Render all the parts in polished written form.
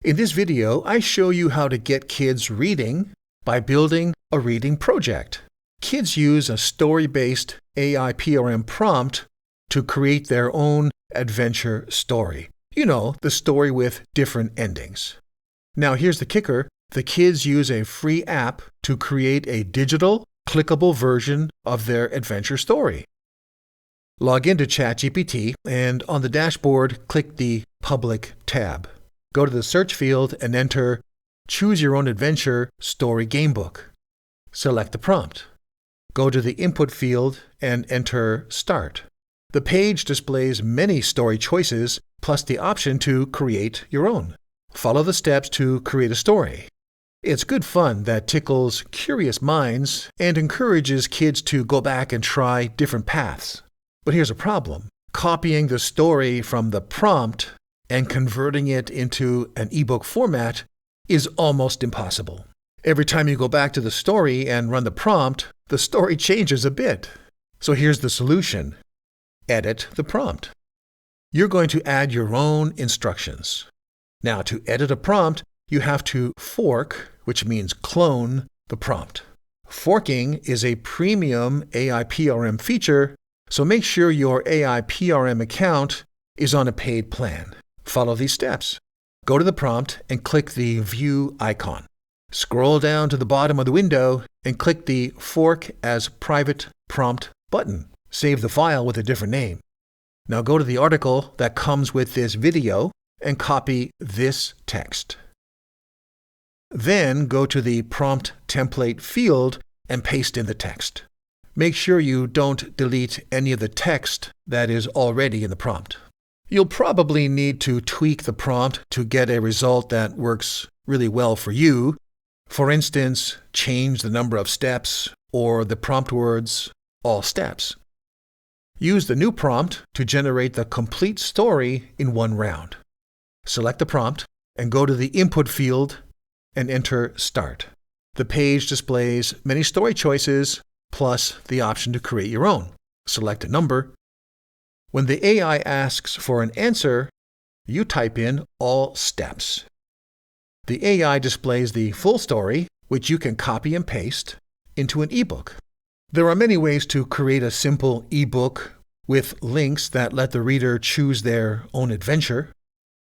In this video, I show you how to get kids reading by building a reading project. Kids use a story-based AIPRM prompt to create their own adventure story. You know, the story with different endings. Now here's the kicker. The kids use a free app to create a digital, clickable version of their adventure story. Log into ChatGPT and on the dashboard, click the Public tab. Go to the search field and enter Choose Your Own Adventure Story Gamebook. Select the prompt. Go to the Input field and enter Start. The page displays many story choices plus the option to create your own. Follow the steps to create a story. It's good fun that tickles curious minds and encourages kids to go back and try different paths. But here's a problem. Copying the story from the prompt and converting it into an ebook format is almost impossible. Every time you go back to the story and run the prompt, the story changes a bit. So here's the solution. Edit the prompt. You're going to add your own instructions. Now, to edit a prompt, you have to fork, which means clone, the prompt. Forking is a premium AIPRM feature, so make sure your AIPRM account is on a paid plan. Follow these steps. Go to the prompt and click the View icon. Scroll down to the bottom of the window and click the Fork as Private Prompt button. Save the file with a different name. Now go to the article that comes with this video and copy this text. Then go to the Prompt Template field and paste in the text. Make sure you don't delete any of the text that is already in the prompt. You'll probably need to tweak the prompt to get a result that works really well for you. For instance, change the number of steps or the prompt words, all steps. Use the new prompt to generate the complete story in one round. Select the prompt and go to the Input field and enter Start. The page displays many story choices plus the option to create your own. Select a number. When the AI asks for an answer, you type in all steps. The AI displays the full story, which you can copy and paste, into an ebook. There are many ways to create a simple ebook with links that let the reader choose their own adventure.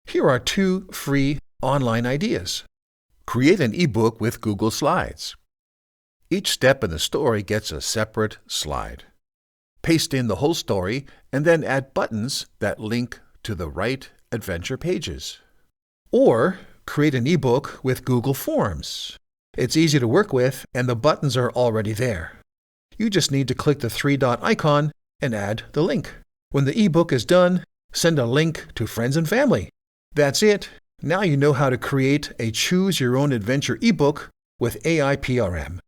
Here are 2 free online ideas. Create an ebook with Google Slides. Each step in the story gets a separate slide. Paste in the whole story and then add buttons that link to the right adventure pages. Or create an ebook with Google Forms. It's easy to work with and the buttons are already there. You just need to click the 3-dot icon and add the link. When the ebook is done, send a link to friends and family. That's it. Now you know how to create a Choose Your Own Adventure ebook with AIPRM.